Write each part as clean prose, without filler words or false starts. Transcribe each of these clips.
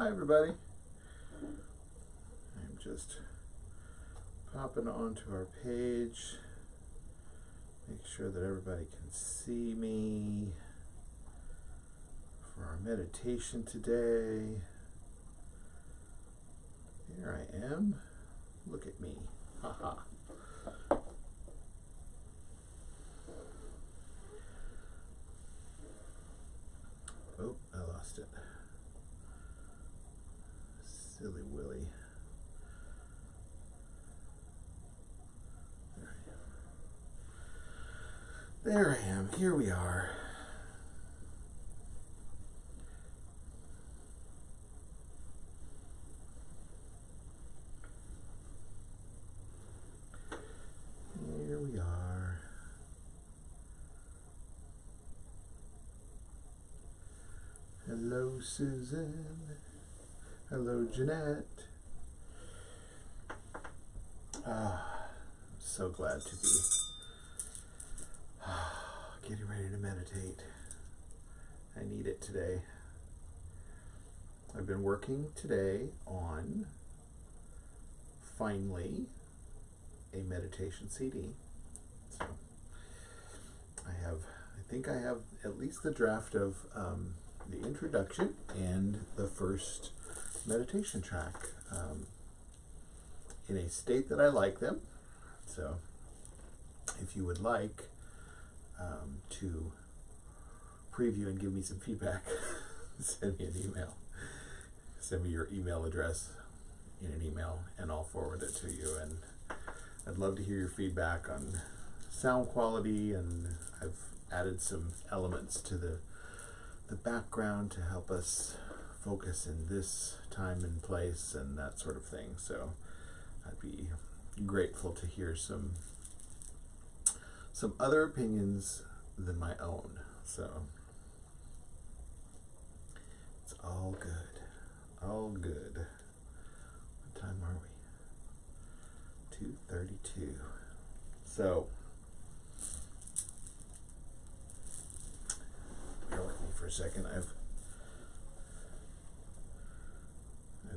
Hi everybody. I'm just popping onto our page. Make sure that everybody can see me for our meditation today. Here I am. Look at me. Haha. Oh, I lost it. Silly Willy. There I am. Here we are. Here we are. Hello, Susan. Hello, Jeanette. I'm so glad to be getting ready to meditate. I need it today. I've been working today on finally a meditation CD. So I think I have at least the draft of the introduction and the first meditation track in a state that I like them. So if you would like to preview and give me some feedback, send me an email. Send me your email address in an email and I'll forward it to you. And I'd love to hear your feedback on sound quality, and I've added some elements to the background to help us focus in this time and place and that sort of thing. So I'd be grateful to hear some other opinions than my own. So it's all good. All good. What time are we? 2:32. So bear with me for a second. I've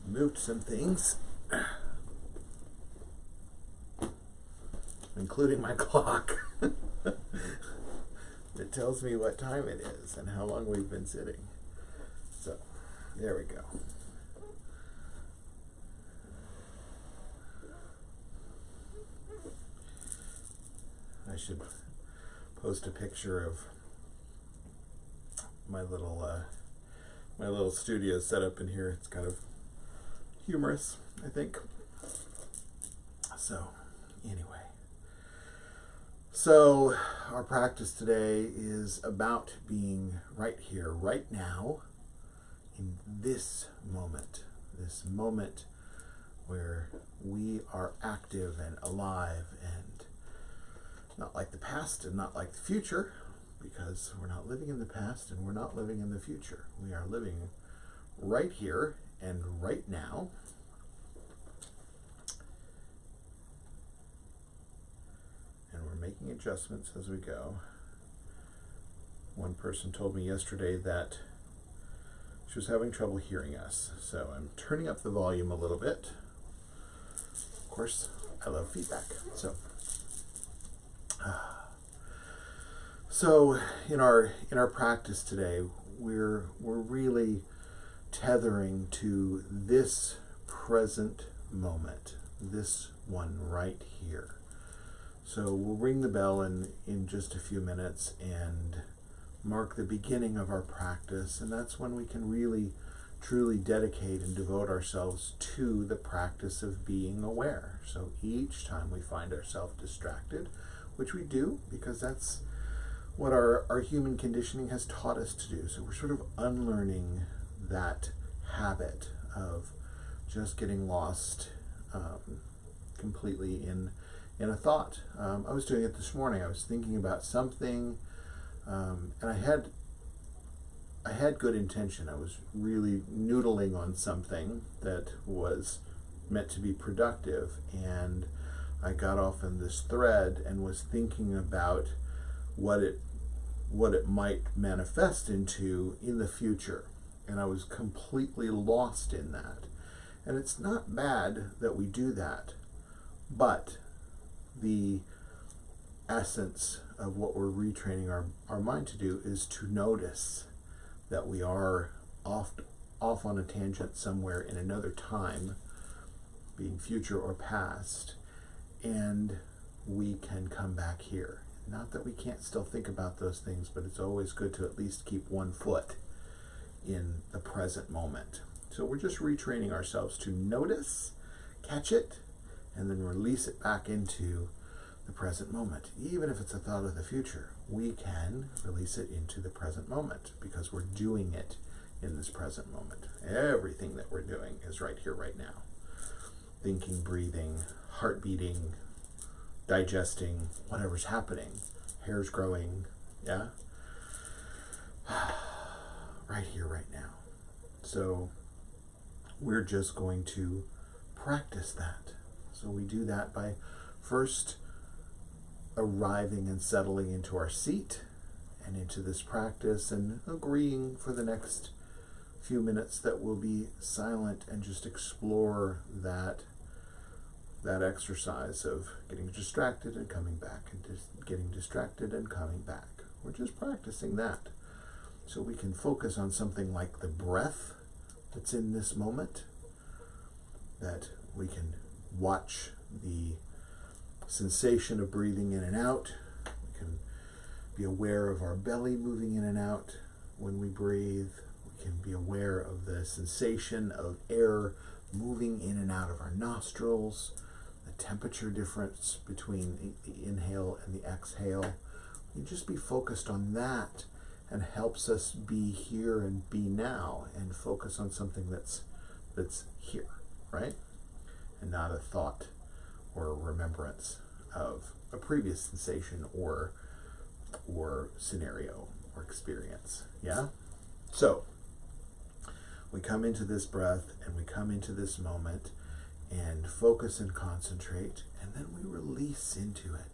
moved some things, including my clock. It tells me what time it is and how long we've been sitting. So there we go. I should post a picture of my little studio set up in here. It's kind of humorous, I think. So anyway, so our practice today is about being right here, right now, in this moment where we are active and alive, and not like the past and not like the future, because we're not living in the past and we're not living in the future. We are living right here and right now. And we're making adjustments as we go. One person told me yesterday that she was having trouble hearing us, so I'm turning up the volume a little bit. Of course, I love feedback. So in our practice today, we're really tethering to this present moment, this one right here. So we'll ring the bell in just a few minutes and mark the beginning of our practice, and that's when we can really truly dedicate and devote ourselves to the practice of being aware. So each time we find ourselves distracted, which we do because that's what our human conditioning has taught us to do. So we're sort of unlearning that habit of just getting lost completely in a thought. I was doing it this morning. I was thinking about something, and I had good intention. I was really noodling on something that was meant to be productive, and I got off in this thread and was thinking about what it might manifest into in the future. and I was completely lost in that. And it's not bad that we do that, but the essence of what we're retraining our mind to do is to notice that we are off on a tangent somewhere in another time, being future or past, and we can come back here. Not that we can't still think about those things, but it's always good to at least keep one foot in the present moment. So we're just retraining ourselves to notice, catch it, and then release it back into the present moment. Even if it's a thought of the future, we can release it into the present moment because we're doing it in this present moment. Everything that we're doing is right here, right now. Thinking, breathing, heart beating, digesting, whatever's happening. Hair's growing, yeah? Right here, right now. So we're just going to practice that. So we do that by first arriving and settling into our seat and into this practice and agreeing for the next few minutes that we'll be silent and just explore that exercise of getting distracted and coming back and getting distracted and coming back. We're just practicing that so we can focus on something like the breath that's in this moment, that we can watch the sensation of breathing in and out. We can be aware of our belly moving in and out when we breathe. We can be aware of the sensation of air moving in and out of our nostrils, the temperature difference between the inhale and the exhale. You just be focused on that, and helps us be here and be now and focus on something that's here, right? And not a thought or a remembrance of a previous sensation or scenario or experience. Yeah? So we come into this breath and we come into this moment and focus and concentrate, and then we release into it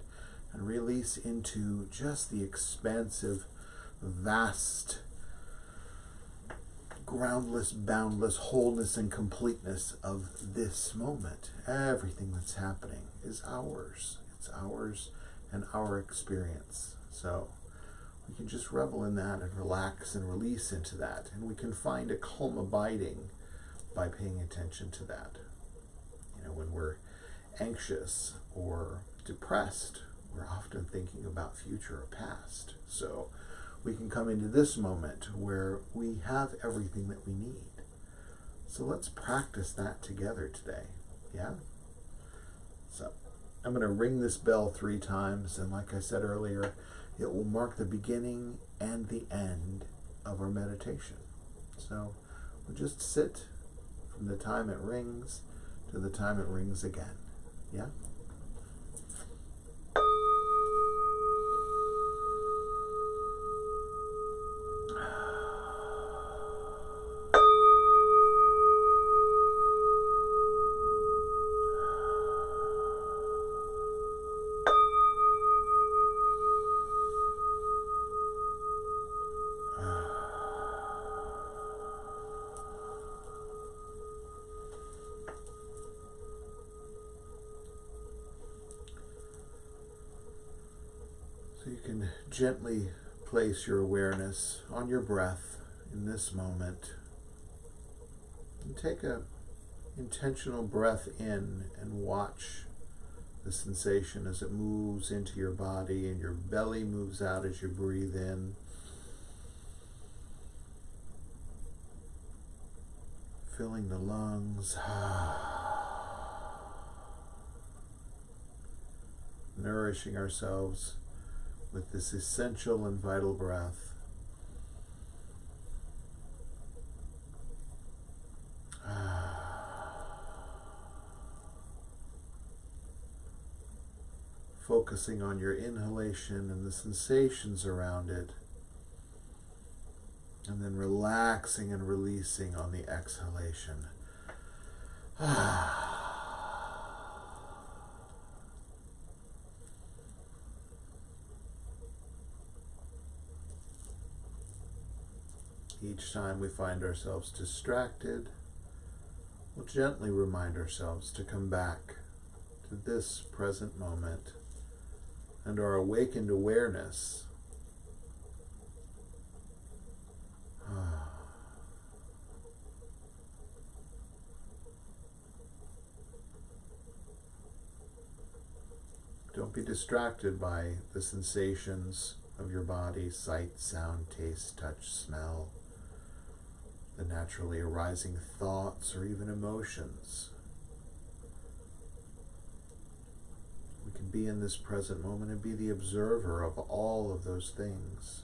and release into just the expansive, vast, groundless, boundless wholeness and completeness of this moment. Everything that's happening is ours. It's ours and our experience. So we can just revel in that and relax and release into that. And we can find a calm abiding by paying attention to that. You know, when we're anxious or depressed, we're often thinking about future or past. So we can come into this moment where we have everything that we need. So let's practice that together today. Yeah? So I'm going to ring this bell 3 times, and like I said earlier, it will mark the beginning and the end of our meditation. So we'll just sit from the time it rings to the time it rings again. Yeah? So you can gently place your awareness on your breath in this moment. And take a intentional breath in and watch the sensation as it moves into your body and your belly moves out as you breathe in. Filling the lungs. Nourishing ourselves with this essential and vital breath. Focusing on your inhalation and the sensations around it, and then relaxing and releasing on the exhalation. each time we find ourselves distracted, we'll gently remind ourselves to come back to this present moment and our awakened awareness. Don't be distracted by the sensations of your body, sight, sound, taste, touch, smell, the naturally arising thoughts or even emotions. We can be in this present moment and be the observer of all of those things.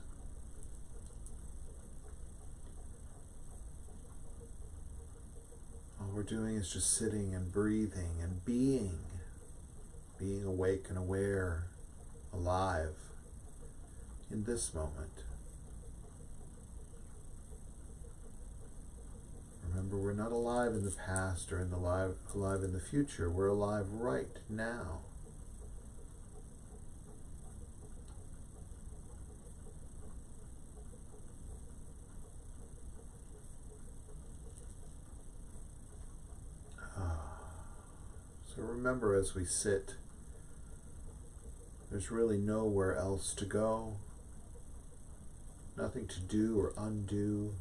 All we're doing is just sitting and breathing and being awake and aware, alive in this moment. Remember, we're not alive in the past or alive in the future. We're alive right now. So remember, as we sit, there's really nowhere else to go, nothing to do or undo,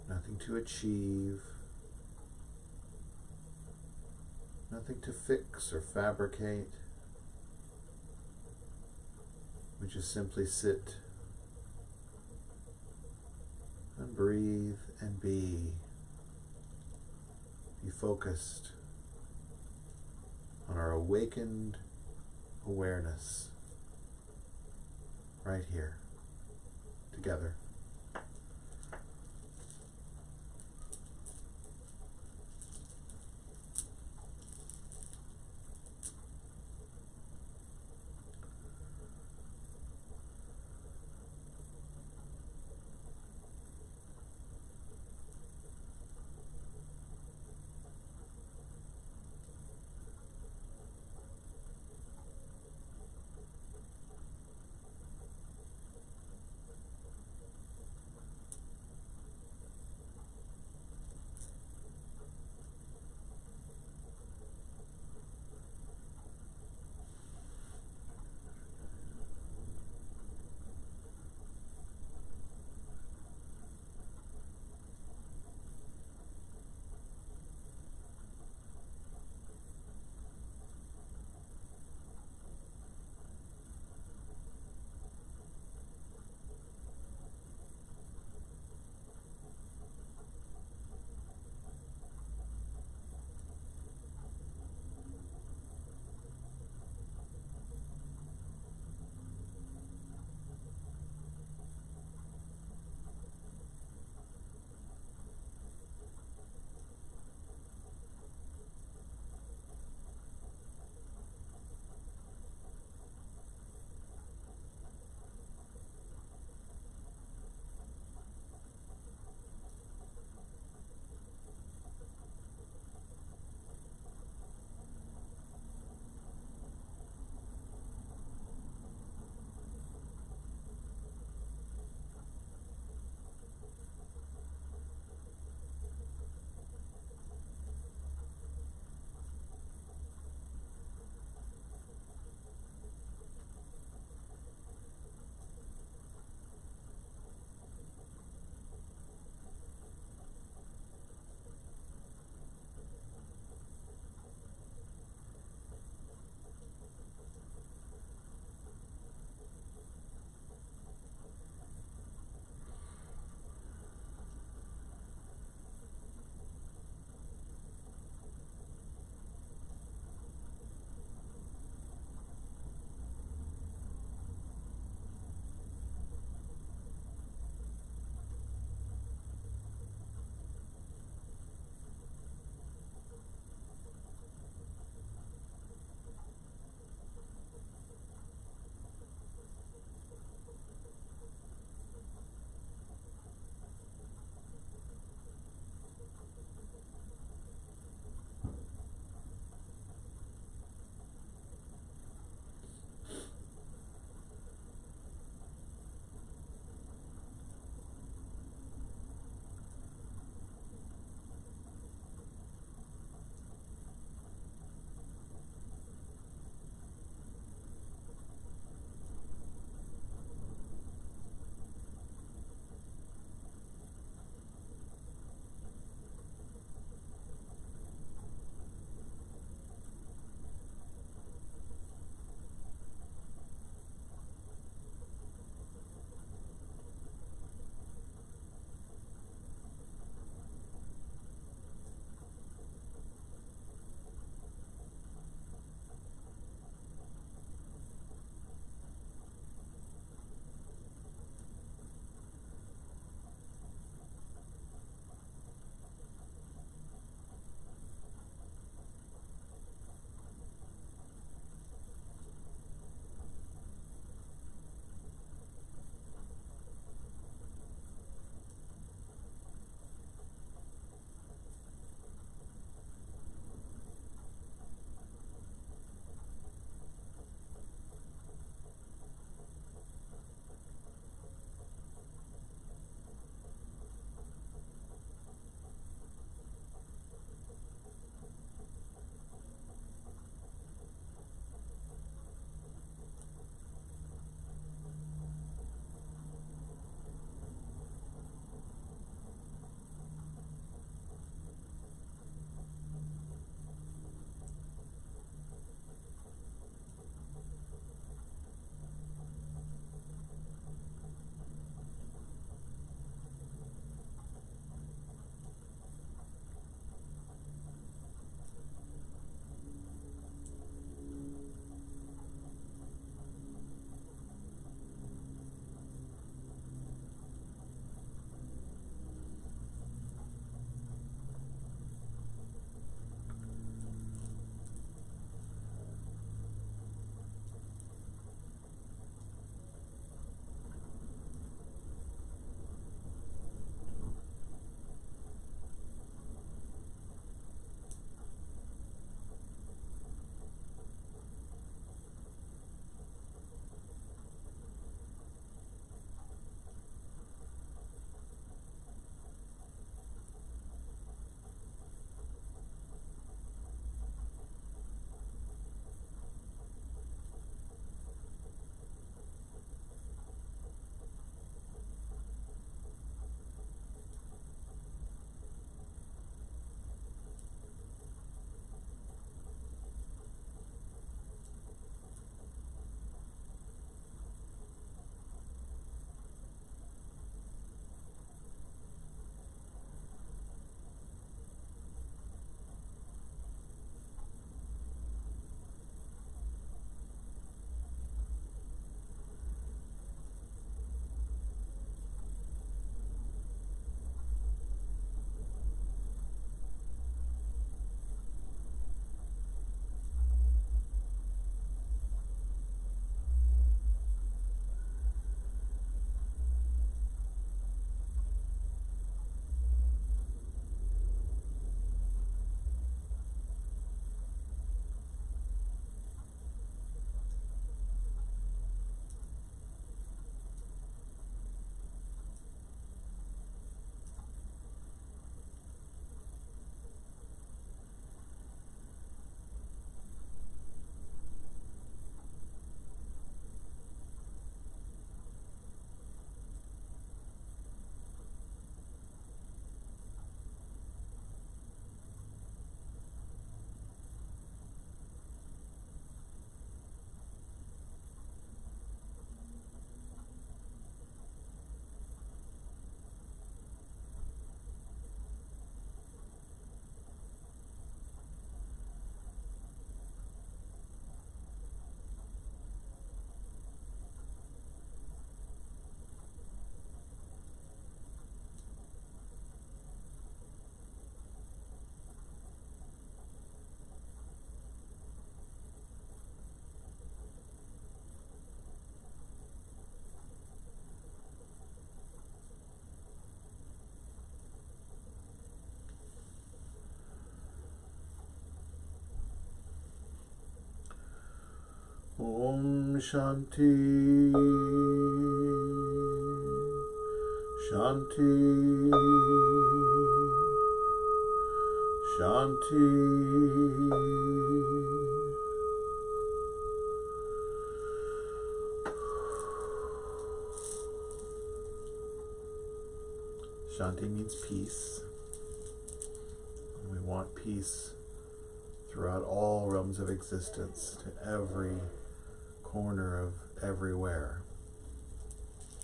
nothing to achieve, nothing to fix or fabricate. We just simply sit and breathe and be focused on our awakened awareness right here, together. Om Shanti, Shanti, Shanti. Shanti means peace. We want peace throughout all realms of existence, to every corner of everywhere.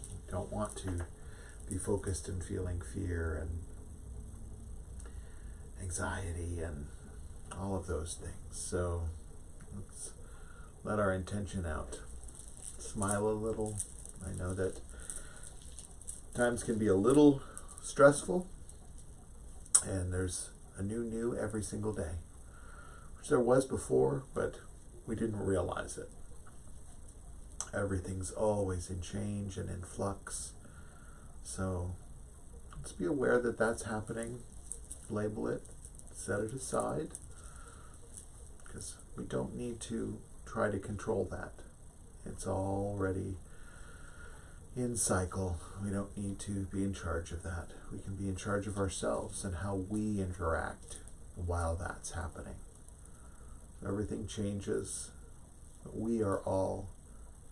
We don't want to be focused in feeling fear and anxiety and all of those things. So let's let our intention out. Smile a little. I know that times can be a little stressful, and there's a new every single day, which there was before, but we didn't realize it. Everything's always in change and in flux, so let's be aware that that's happening. Label it, set it aside, because we don't need to try to control that. It's already in cycle. We don't need to be in charge of that. We can be in charge of ourselves and how we interact while that's happening. Everything changes, but we are all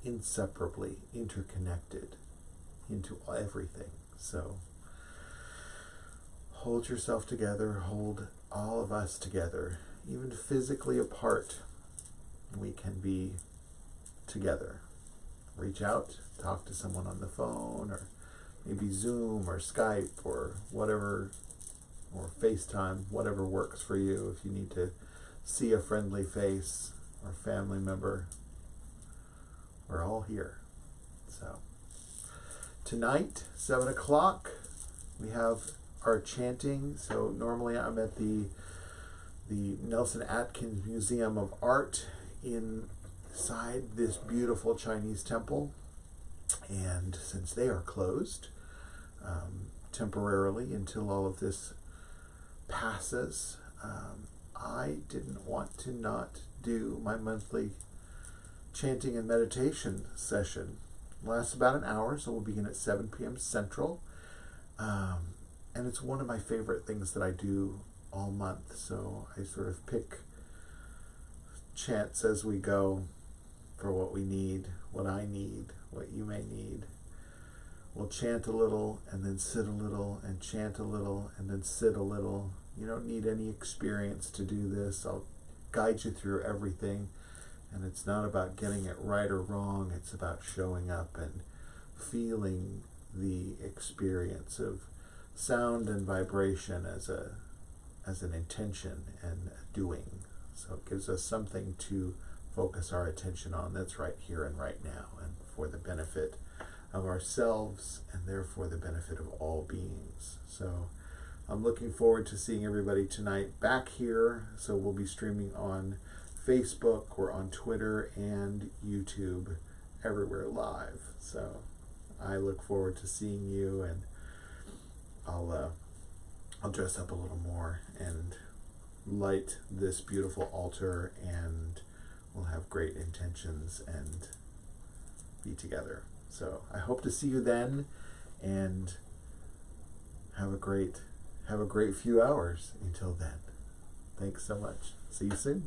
inseparably interconnected into everything. So hold yourself together, hold all of us together. Even physically apart, we can be together. Reach out, talk to someone on the phone, or maybe Zoom or Skype or whatever, or FaceTime, whatever works for you. If you need to see a friendly face or family member, we're all here. So tonight, 7 o'clock, we have our chanting. So normally I'm at the Nelson Atkins Museum of Art inside this beautiful Chinese temple, and since they are closed temporarily until all of this passes, I didn't want to not do my monthly chanting and meditation session. It lasts about an hour, so we'll begin at 7 p.m. Central, and it's one of my favorite things that I do all month. So I sort of pick chants as we go for what we need, what I need, what you may need. We'll chant a little and then sit a little, and chant a little and then sit a little. You don't need any experience to do this. I'll guide you through everything, and it's not about getting it right or wrong. It's about showing up and feeling the experience of sound and vibration as an intention and a doing. So it gives us something to focus our attention on that's right here and right now, and for the benefit of ourselves and therefore the benefit of all beings. So I'm looking forward to seeing everybody tonight back here. So we'll be streaming on Facebook, or on Twitter and YouTube, everywhere live. So I look forward to seeing you, and I'll dress up a little more and light this beautiful altar, and we'll have great intentions and be together. So I hope to see you then, and have a great few hours until then. Thanks so much. See you soon.